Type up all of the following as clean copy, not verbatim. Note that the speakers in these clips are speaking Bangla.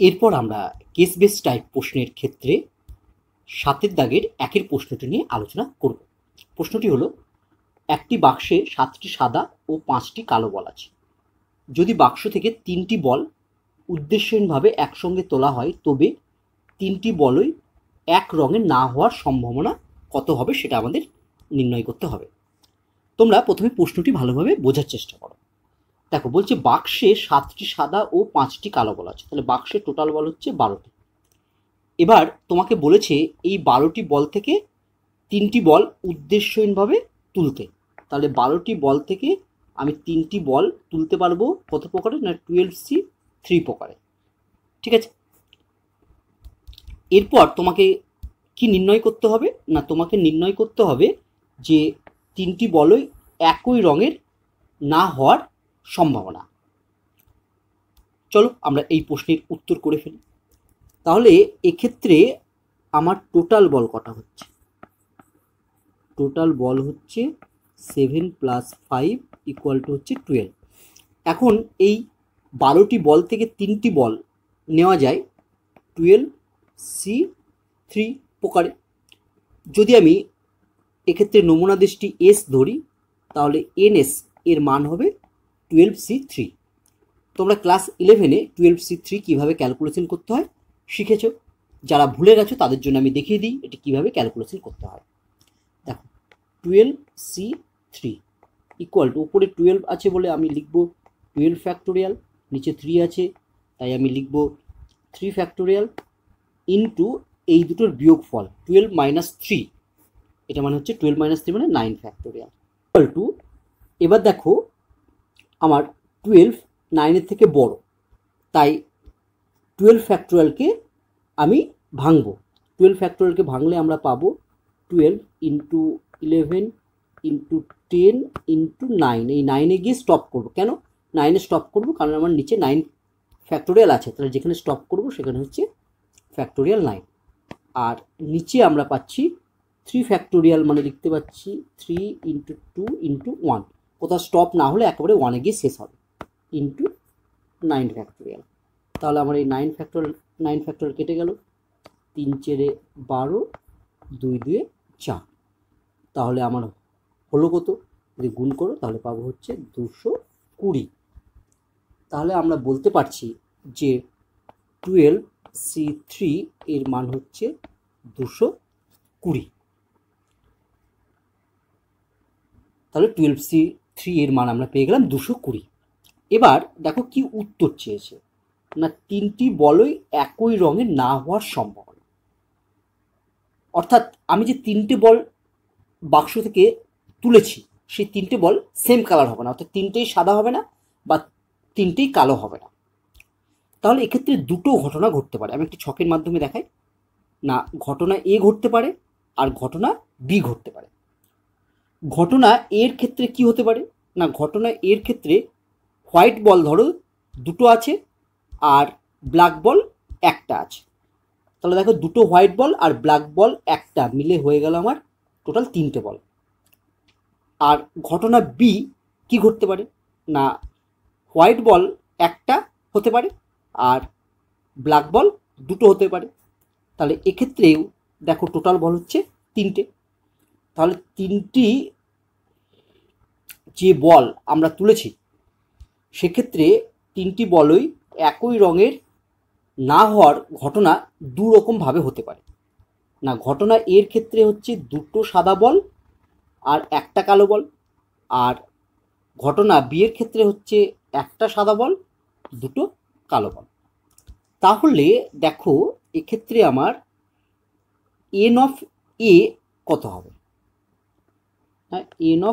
এরপর আমরা কেস বেস টাইপ প্রশ্নের ক্ষেত্রে 7 দাগের 1 প্রশ্নটি নিয়ে আলোচনা করব। প্রশ্নটি হলো, একটি বাক্সে 7টি সাদা ও 5টি কালো বল আছে। যদি বাক্স থেকে 3টি বল উদ্দেশ্যহীনভাবে একসঙ্গে তোলা হয়, তবে 3টি বলই এক রঙের না হওয়ার সম্ভাবনা কত হবে সেটা আমাদের নির্ণয় করতে হবে। তোমরা প্রথমে প্রশ্নটি ভালোভাবে বোঝার চেষ্টা করো। দেখো, বলছে বাক্সে 7টি সাদা ও 5টি কালো বল আছে, তাহলে বাক্সের টোটাল বল হচ্ছে 12টি। এবার তোমাকে বলেছে এই 12টি বল থেকে 3টি বল উদ্দেশ্যহীনভাবে তুলতে। তাহলে 12টি বল থেকে আমি 3টি বল তুলতে পারবো কত প্রকারে, না 12C3 প্রকারে। ঠিক আছে, এরপর তোমাকে কি নির্ণয় করতে হবে, না তোমাকে নির্ণয় করতে হবে যে 3টি বলই একই রঙের না হওয়ার সম্ভাবনা। চলো আমরা এই প্রশ্নের উত্তর করে ফেলি। তাহলে এক্ষেত্রে আমার টোটাল বল কটা হচ্ছে? টোটাল বল হচ্ছে 7 + 5 = হচ্ছে 12। এখন এই 12টি বল থেকে 3টি বল নেওয়া যায় 12C3 প্রকারে। যদি আমি এক্ষেত্রে নমুনা দেশটি S ধরি, তাহলে NS এর মান হবে 12C3। তোমরা ক্লাস 11-এ 12C3 কীভাবে ক্যালকুলেশন করতে হয় শিখেছো। যারা ভুলে গেছো তাদের জন্য আমি দেখিয়ে দিই এটি কীভাবে ক্যালকুলেশন করতে হয়। দেখো, 12C3 = উপরে 12 আছে বলে আমি লিখব 12 ফ্যাক্টোরিয়াল, নিচে 3 আছে তাই আমি লিখব 3 ফ্যাক্টোরিয়াল, ইন্টু এই দুটোর বিয়োগফল 12 - 3, এটা মানে হচ্ছে 12 - 3 মানে 9 ফ্যাক্টোরিয়াল। এবার দেখো, আমার 12 9-এর থেকে বড়, তাই 12 ফ্যাক্টোরিয়ালকে আমি ভাঙবো। 12 ফ্যাক্টোরিয়ালকে ভাঙলে আমরা পাবো 12 × 11 × 10 × 9। এই 9-এ গিয়ে স্টপ করবো। কেন 9-এ স্টপ করবো? কারণ আমার নিচে 9 ফ্যাক্টোরিয়াল আছে, তাহলে যেখানে স্টপ করবো সেখানে হচ্ছে ফ্যাক্টোরিয়াল 9। আর নিচে আমরা পাচ্ছি 3 ফ্যাক্টোরিয়াল, মানে লিখতে পাচ্ছি 3 × 2 × 1। কোথাও স্টপ না হলে একেবারে 1-এ গিয়ে শেষ হবে, ইন্টু 9 ফ্যাক্টোরিয়াল। তাহলে আমার এই 9 ফ্যাক্টোরিয়াল কেটে গেল, 3 × 4 = 12, 2 × 2 = 4। তাহলে আমার হলো কত? যদি গুণ করো তাহলে পাবো হচ্ছে 220। তাহলে আমরা বলতে পারছি যে 12C3 এর মান হচ্ছে 220। তাহলে 12C3 এর মান আমরা পেয়ে গেলাম 220। এবার দেখো কি উত্তর চেয়েছে, না 3টি বলই একই রঙের না হওয়ার সম্ভাবনা। অর্থাৎ আমি যে 3টে বল বাক্স থেকে তুলেছি সেই 3টে বল সেম কালার হবে না, অর্থাৎ 3টেই সাদা হবে না বা 3টেই কালো হবে না। তাহলে এক্ষেত্রে দুটো ঘটনা ঘটতে পারে। আমি একটি ছকের মাধ্যমে দেখাই। না ঘটনা A ঘটতে পারে আর ঘটনা B ঘটতে পারে। ঘটনা এর ক্ষেত্রে কি হতে পারে, না ঘটনা এর ক্ষেত্রে হোয়াইট বল ধরো দুটো আছে আর ব্ল্যাক বল একটা আছে। তাহলে দেখো, দুটো হোয়াইট বল আর ব্ল্যাক বল একটা মিলে হয়ে গেল আমার টোটাল 3টে বল। আর ঘটনা বি কি ঘটতে পারে, না হোয়াইট বল একটা হতে পারে আর ব্ল্যাক বল দুটো হতে পারে। তাহলে এক্ষেত্রেও দেখো টোটাল বল হচ্ছে 3টে। তাহলে 3টি যে বল আমরা তুলেছি সেক্ষেত্রে 3টি বলই একই রঙের না হওয়ার ঘটনা দু রকমভাবে হতে পারে। না ঘটনা এর ক্ষেত্রে হচ্ছে দুটো সাদা বল আর একটা কালো বল, আর ঘটনা বি এর ক্ষেত্রে হচ্ছে একটা সাদা বল দুটো কালো বল। তাহলে দেখো এক্ষেত্রে আমার n(a) কত হবে? হ্যাঁ, n(a)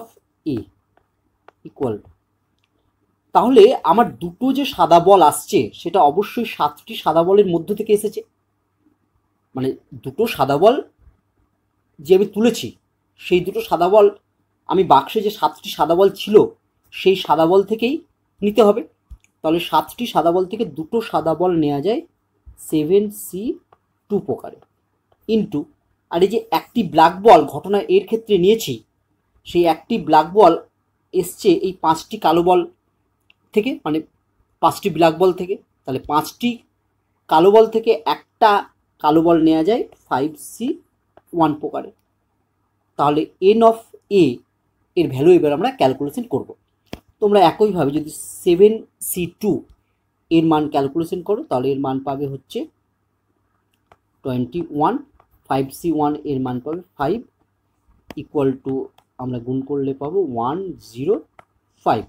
= তাহলে আমার দুটো যে সাদা বল আসছে সেটা অবশ্যই 7টি সাদা বলের মধ্য থেকে এসেছে। মানে দুটো সাদা বল যে আমি তুলেছি সেই দুটো সাদা বল আমি বাক্সে যে 7টি সাদা বল ছিল সেই সাদা বল থেকেই নিতে হবে। তাহলে 7টি সাদা বল থেকে দুটো সাদা বল নেওয়া যায় 7C2 প্রকারে, ইন্টু আর এই যে একটি ব্ল্যাক বল ঘটনা এর ক্ষেত্রে নিয়েছি সেই একটি ব্ল্যাক বল এসছে এই 5টি কালো বল থেকে, মানে 5টি ব্ল্যাক বল থেকে। তাহলে 5টি কালো বল থেকে একটা কালো বল নেওয়া যায় 5C1 প্রকারে। তাহলে এন অফ এ এর ভ্যালু এবার আমরা ক্যালকুলেশন করব। তোমরা একইভাবে যদি 7C2 এর মান ক্যালকুলেশন করো তাহলে এর মান পাবে হচ্ছে 21, 5C1 এর মান পাবে 5 ইকুয়াল টু আমরা গুণ করলে পাবো 105।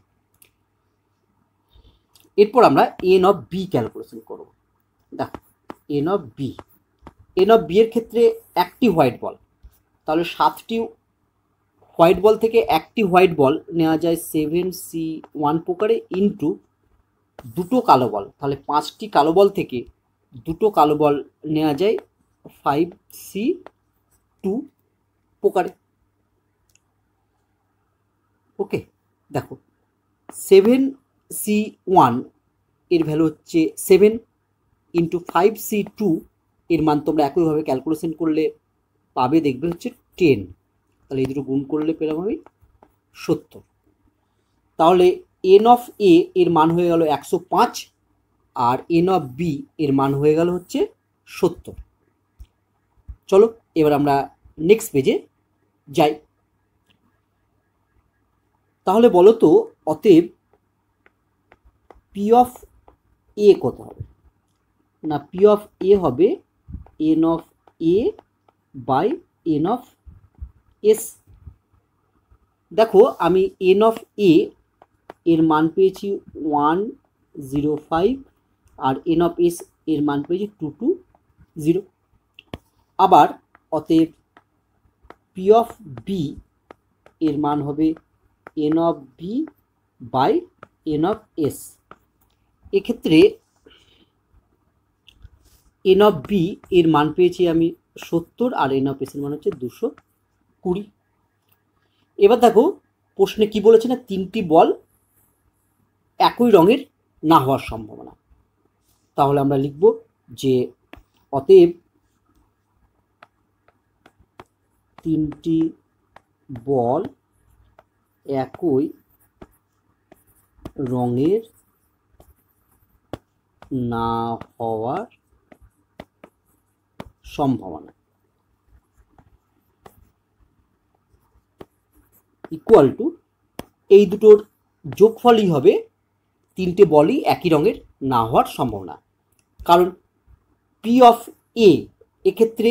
এরপর আমরা এন অফ বি ক্যালকুলেশন করব। দেখো এন অফ বি এর ক্ষেত্রে একটি হোয়াইট বল, তাহলে 7টি হোয়াইট বল থেকে একটি হোয়াইট বল নেওয়া যায় 7C1 প্রকারে ইন্টু দুটো কালো বল, তাহলে 5টি কালো বল থেকে দুটো কালো বল নেওয়া যায় 5C2 প্রকারে। ওকে, দেখো 7C1 এর ভ্যালু হচ্ছে 7 ইন্টু 5C2 এর মান তোমরা একইভাবে ক্যালকুলেশন করলে পাবে, দেখবে হচ্ছে 10। তাহলে এই দুটো গুণ করলে পেলাম আমি 70। তাহলে এন অফ এ এর মান হয়ে গেল 105 আর এন অফ বি এর মান হয়ে গেল হচ্ছে 70। চলো এবার আমরা নেক্সট পেজে যাই। তাহলে বলো তো অতএব পি অফ এ কত হবে? না, পি অফ এ হবে n of A by n of S. দেখো আমি এন অফ এ এর মান পেয়েছি 105 আর এন অফ এস এর মান পেয়েছি 220। আবার অতএব পি অফ বি এর মান হবে n of B by n of S. এক্ষেত্রে এন অফ বি এর মান পেয়েছি আমি 70 আর এন অফ এস এর মান হচ্ছে 220। এবার দেখো প্রশ্নে কি বলেছে না, 3টি বল একই রঙের না হওয়ার সম্ভাবনা। তাহলে আমরা লিখব যে অতএব 3টি বল একই রঙের না হওয়ার সম্ভাবনা ইকুয়াল টু এই দুটোর যোগফলই হবে 3টে বলই একই রঙের না হওয়ার সম্ভাবনা। কারণ পি অফ এ এক্ষেত্রে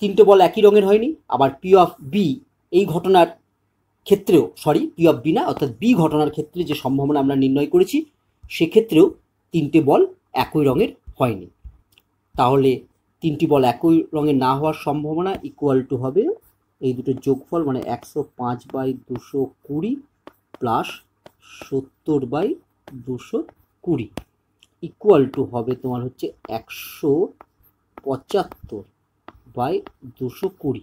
3টে বল একই রঙের হয়নি, আবার পি অফ বি এই ঘটনার ক্ষেত্রেও পি অফ বি না অর্থাৎ বি ঘটনার ক্ষেত্রে যে সম্ভাবনা আমরা নির্ণয় করেছি সেক্ষেত্রেও 3টে বল একই রঙের হয়নি। তাহলে 3টি বল একই রঙের না হওয়ার সম্ভাবনা ইকুয়াল টু হবে এই দুটোর যোগফল, মানে 105/220 প্লাস 70/220 ইকুয়াল টু হবে তোমার হচ্ছে 175/220।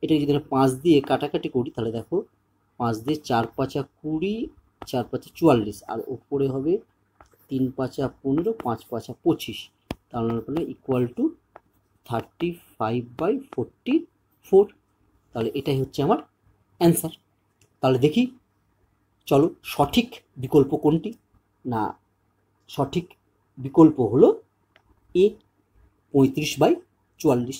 এটা যদি আমরা 5 দিয়ে কাটাকাটি করি তাহলে দেখো 5 দিয়ে 4 পাঁচা 20, 4 পাঁচা 44 আর উপরে হবে 3 পাঁচা 15, 5 পাঁচা 25। তাহলে ইকুয়াল টু 35/44। তাহলে এটাই হচ্ছে আমার অ্যান্সার। তাহলে দেখি, চলো সঠিক বিকল্প কোনটি? না, সঠিক বিকল্প হলো এ 35/44।